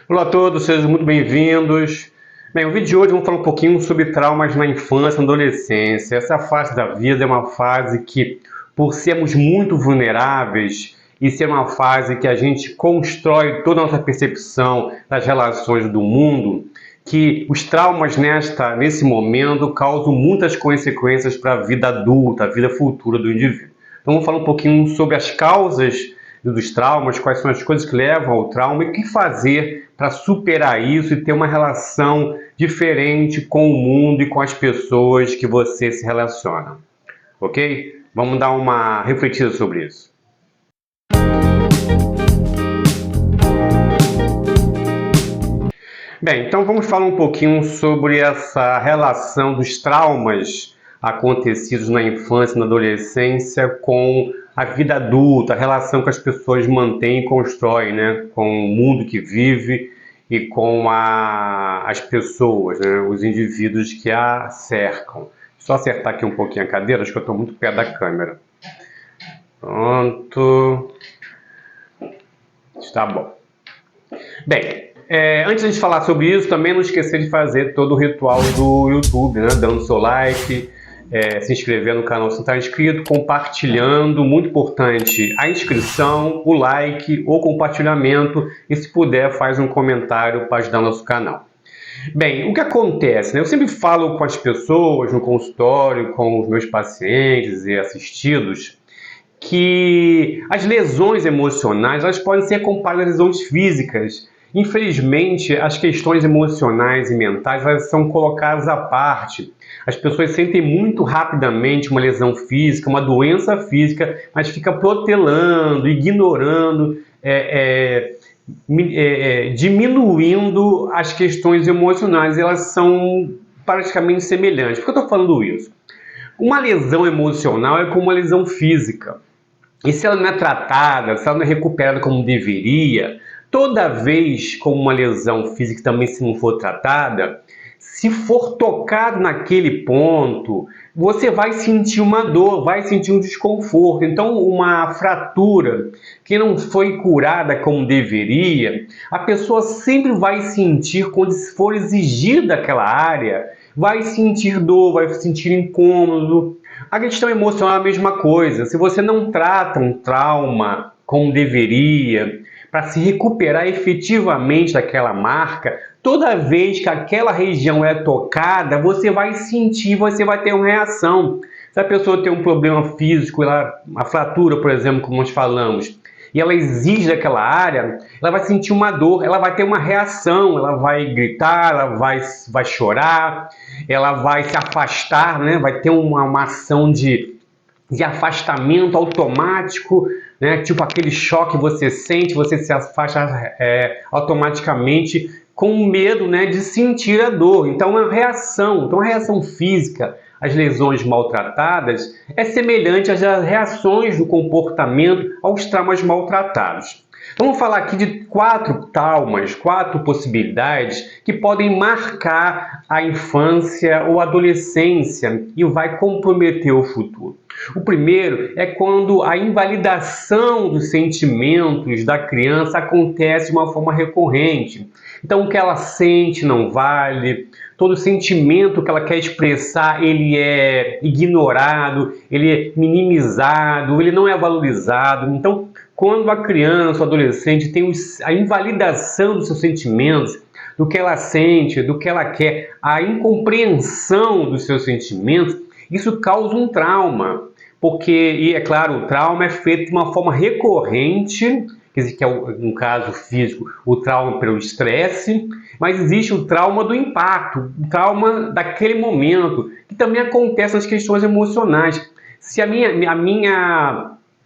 Olá a todos, sejam muito bem-vindos. Bem, o vídeo de hoje vamos falar um pouquinho sobre traumas na infância e na adolescência. Essa fase da vida é uma fase que, por sermos muito vulneráveis e ser uma fase que a gente constrói toda a nossa percepção das relações do mundo, que os traumas nesse momento causam muitas consequências para a vida adulta, a vida futura do indivíduo. Então vamos falar um pouquinho sobre as causas dos traumas, quais são as coisas que levam ao trauma e o que fazer para superar isso e ter uma relação diferente com o mundo e com as pessoas que você se relaciona. Ok? Vamos dar uma refletida sobre isso. Bem, então vamos falar um pouquinho sobre essa relação dos traumas acontecidos na infância e na adolescência com a vida adulta, a relação que as pessoas mantêm e constroem, né, com o mundo que vive e com as pessoas, né, os indivíduos que a cercam. Só acertar aqui um pouquinho a cadeira, acho que eu estou muito perto da câmera. Pronto. Está bom. Bem, antes de falar sobre isso, também não esquecer de fazer todo o ritual do YouTube, né? Dando seu like, se inscrever no canal se não está inscrito, compartilhando, muito importante, a inscrição, o like, o compartilhamento e, se puder, faz um comentário para ajudar o nosso canal. Bem, o que acontece, né? Eu sempre falo com as pessoas no consultório, com os meus pacientes e assistidos, que as lesões emocionais elas podem ser comparadas às lesões físicas. Infelizmente, as questões emocionais e mentais elas são colocadas à parte. As pessoas sentem muito rapidamente uma lesão física, uma doença física, mas fica protelando, ignorando, diminuindo as questões emocionais. Elas são praticamente semelhantes. Por que eu estou falando isso? Uma lesão emocional é como uma lesão física. E se ela não é tratada, se ela não é recuperada como deveria, toda vez com uma lesão física também se não for tratada, se for tocado naquele ponto, você vai sentir uma dor, vai sentir um desconforto. Então, uma fratura que não foi curada como deveria, a pessoa sempre vai sentir, quando for exigida aquela área, vai sentir dor, vai sentir incômodo. A questão emocional é a mesma coisa. Se você não trata um trauma como deveria, para se recuperar efetivamente daquela marca, toda vez que aquela região é tocada, você vai sentir, você vai ter uma reação. Se a pessoa tem um problema físico, a fratura, por exemplo, como nós falamos, e ela exige daquela área, ela vai sentir uma dor, ela vai ter uma reação, ela vai gritar, ela vai chorar, ela vai se afastar, né? Vai ter uma ação de afastamento automático, né? Tipo aquele choque que você sente, você se afasta automaticamente com medo, né, de sentir a dor. Então, a reação física às lesões maltratadas é semelhante às reações do comportamento aos traumas maltratados. Vamos falar aqui de 4 traumas, 4 possibilidades que podem marcar a infância ou a adolescência e vai comprometer o futuro. O primeiro é quando a invalidação dos sentimentos da criança acontece de uma forma recorrente. Então, o que ela sente não vale, todo sentimento que ela quer expressar, ele é ignorado, ele é minimizado, ele não é valorizado. Então, quando a criança ou adolescente tem a invalidação dos seus sentimentos, do que ela sente, do que ela quer, a incompreensão dos seus sentimentos, isso causa um trauma. Porque, e é claro, o trauma é feito de uma forma recorrente, quer dizer, que é, no caso físico, o trauma pelo estresse, mas existe o trauma do impacto, o trauma daquele momento, que também acontece nas questões emocionais. Se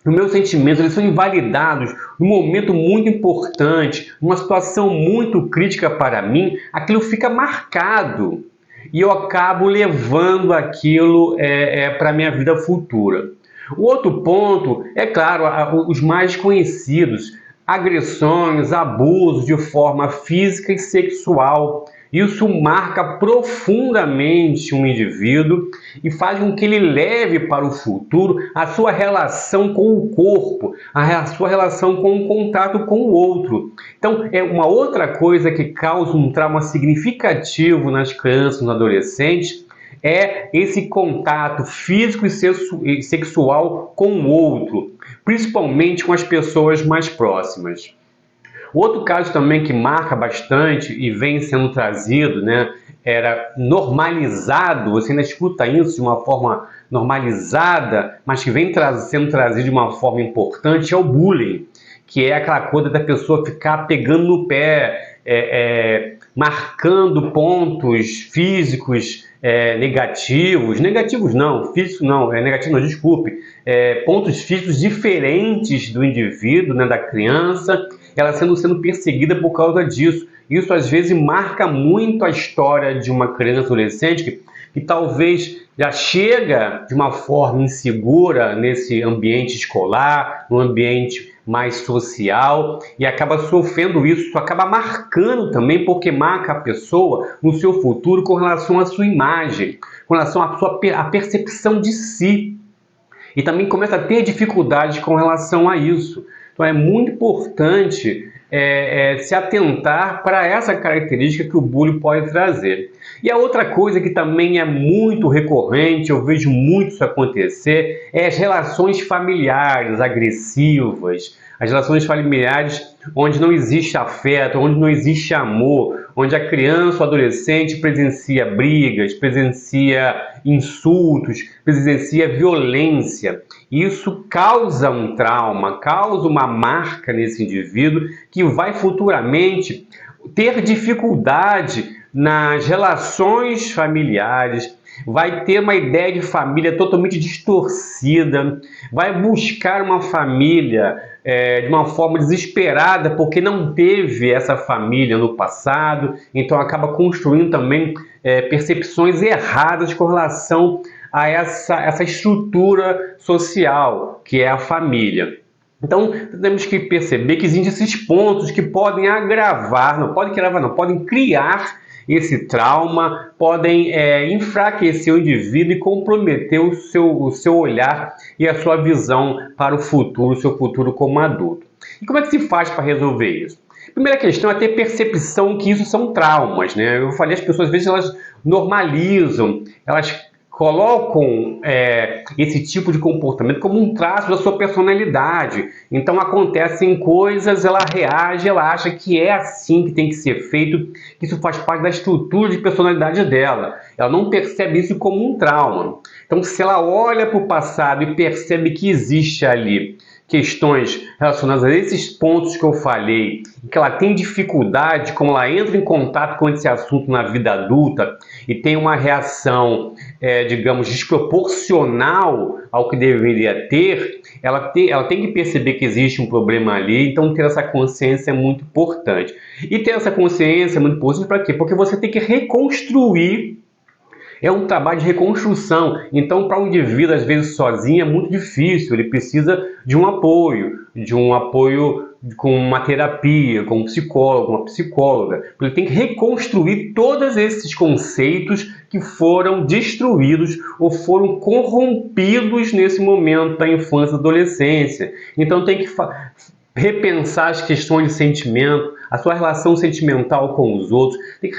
os meus sentimentos eles são invalidados num momento muito importante, numa situação muito crítica para mim, aquilo fica marcado e eu acabo levando aquilo para a minha vida futura. O outro ponto, é claro, os mais conhecidos, agressões, abusos de forma física e sexual. Isso marca profundamente um indivíduo e faz com que ele leve para o futuro a sua relação com o corpo, a sua relação com o contato com o outro. Então, é uma outra coisa que causa um trauma significativo nas crianças e nos adolescentes, é esse contato físico e sexual com o outro, principalmente com as pessoas mais próximas. Outro caso também que marca bastante e vem sendo trazido, né, era normalizado, você ainda escuta isso de uma forma normalizada, mas que vem sendo trazido de uma forma importante, é o bullying, que é aquela coisa da pessoa ficar pegando no pé, marcando pontos físicos negativos não, físico não, negativo não, desculpe, pontos físicos diferentes do indivíduo, né, da criança, ela sendo perseguida por causa disso. Isso às vezes marca muito a história de uma criança adolescente que talvez já chega de uma forma insegura nesse ambiente escolar, no ambiente mais social, e acaba sofrendo isso acaba marcando também, porque marca a pessoa no seu futuro com relação à sua imagem, com relação à percepção de si. E também começa a ter dificuldades com relação a isso. Então é muito importante se atentar para essa característica que o bullying pode trazer. E a outra coisa que também é muito recorrente, eu vejo muito isso acontecer, é as relações familiares agressivas, as relações familiares onde não existe afeto, onde não existe amor, onde a criança ou adolescente presencia brigas, presencia insultos, presencia violência. Isso causa um trauma, causa uma marca nesse indivíduo que vai futuramente ter dificuldade nas relações familiares, vai ter uma ideia de família totalmente distorcida, vai buscar uma família de uma forma desesperada porque não teve essa família no passado, então acaba construindo também percepções erradas com relação a essa estrutura social que é a família. Então, temos que perceber que existem esses pontos que podem podem criar esse trauma, podem enfraquecer o indivíduo e comprometer o seu olhar e a sua visão para o futuro, o seu futuro como adulto. E como é que se faz para resolver isso? Primeira questão é ter percepção que isso são traumas, né? Eu falei, as pessoas às vezes elas normalizam, elas colocam esse tipo de comportamento como um traço da sua personalidade. Então acontecem coisas, ela reage, ela acha que é assim que tem que ser feito, que isso faz parte da estrutura de personalidade dela. Ela não percebe isso como um trauma. Então, se ela olha para o passado e percebe que existe ali questões relacionadas a esses pontos que eu falei, que ela tem dificuldade, como ela entra em contato com esse assunto na vida adulta e tem uma reação, digamos, desproporcional ao que deveria ter, ela tem que perceber que existe um problema ali, então ter essa consciência é muito importante. E ter essa consciência é muito importante para quê? Porque você tem que reconstruir. É um trabalho de reconstrução, então para um indivíduo, às vezes sozinho, é muito difícil, ele precisa de um apoio com uma terapia, com um psicólogo, uma psicóloga. Ele tem que reconstruir todos esses conceitos que foram destruídos ou foram corrompidos nesse momento da infância e adolescência. Então tem que repensar as questões de sentimento, a sua relação sentimental com os outros, tem que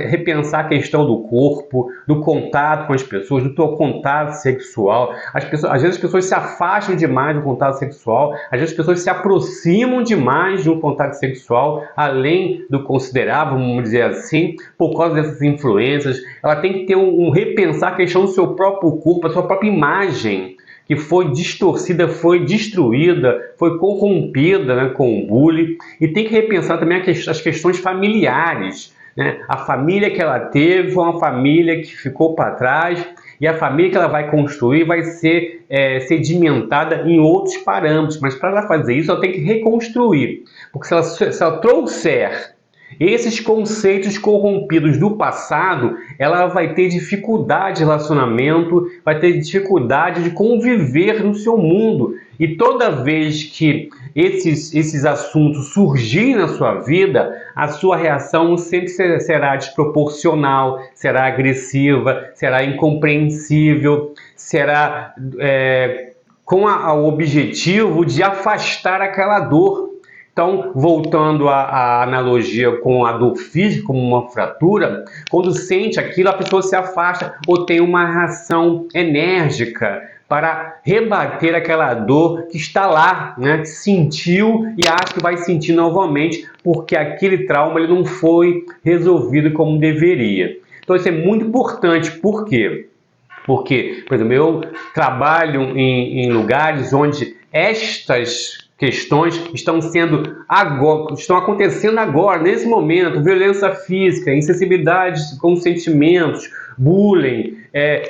repensar a questão do corpo, do contato com as pessoas, do teu contato sexual. Às vezes as pessoas se afastam demais do contato sexual, às vezes as pessoas se aproximam demais de um contato sexual, além do considerável, vamos dizer assim, por causa dessas influências. Ela tem que ter repensar a questão do seu próprio corpo, a sua própria imagem, que foi distorcida, foi destruída, foi corrompida, né, com o bullying, e tem que repensar também as questões familiares, né? A família que ela teve foi uma família que ficou para trás, e a família que ela vai construir vai ser sedimentada em outros parâmetros, mas para ela fazer isso ela tem que reconstruir, porque se ela trouxer esses conceitos corrompidos do passado, ela vai ter dificuldade de relacionamento, vai ter dificuldade de conviver no seu mundo. E toda vez que esses assuntos surgirem na sua vida, a sua reação sempre será desproporcional, será agressiva, será incompreensível, será com o objetivo de afastar aquela dor. Então, voltando à analogia com a dor física, como uma fratura, quando sente aquilo, a pessoa se afasta ou tem uma reação enérgica para rebater aquela dor que está lá, né? Que sentiu e acha que vai sentir novamente, porque aquele trauma ele não foi resolvido como deveria. Então, isso é muito importante. Por quê? Porque, por exemplo, eu trabalho em lugares onde estas questões estão acontecendo agora, nesse momento: violência física, insensibilidade com sentimentos, bullying,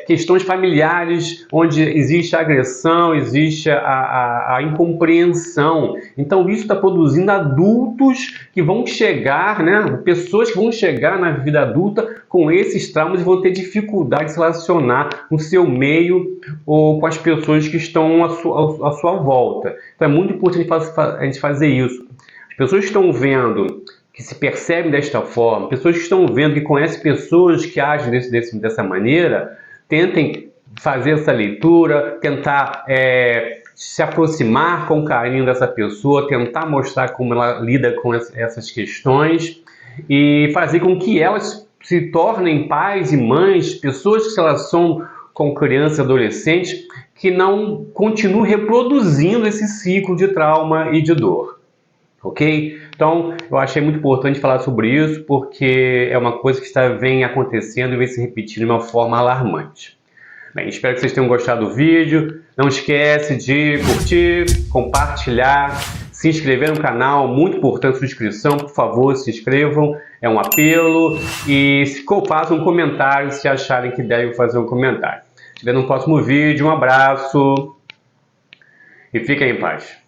questões familiares onde existe a agressão, existe a incompreensão. Então isso está produzindo adultos que vão chegar, né, pessoas que vão chegar na vida adulta com esses traumas e vão ter dificuldade de se relacionar no seu meio ou com as pessoas que estão à sua volta. Então é muito importante a gente fazer isso. As pessoas que estão vendo, que se percebem desta forma, pessoas que estão vendo, que conhecem pessoas que agem dessa maneira, tentem fazer essa leitura, tentar se aproximar com carinho dessa pessoa, tentar mostrar como ela lida com essas questões e fazer com que elas se tornem pais e mães, pessoas que se relacionam com crianças e adolescentes, que não continuem reproduzindo esse ciclo de trauma e de dor. Ok? Então, eu achei muito importante falar sobre isso, porque é uma coisa que vem acontecendo e vem se repetindo de uma forma alarmante. Bem, espero que vocês tenham gostado do vídeo. Não esquece de curtir, compartilhar, se inscrever no canal. Muito importante a inscrição, por favor, se inscrevam. É um apelo. E façam um comentário se acharem que devem fazer um comentário. Te vejo no próximo vídeo. Um abraço e fiquem em paz.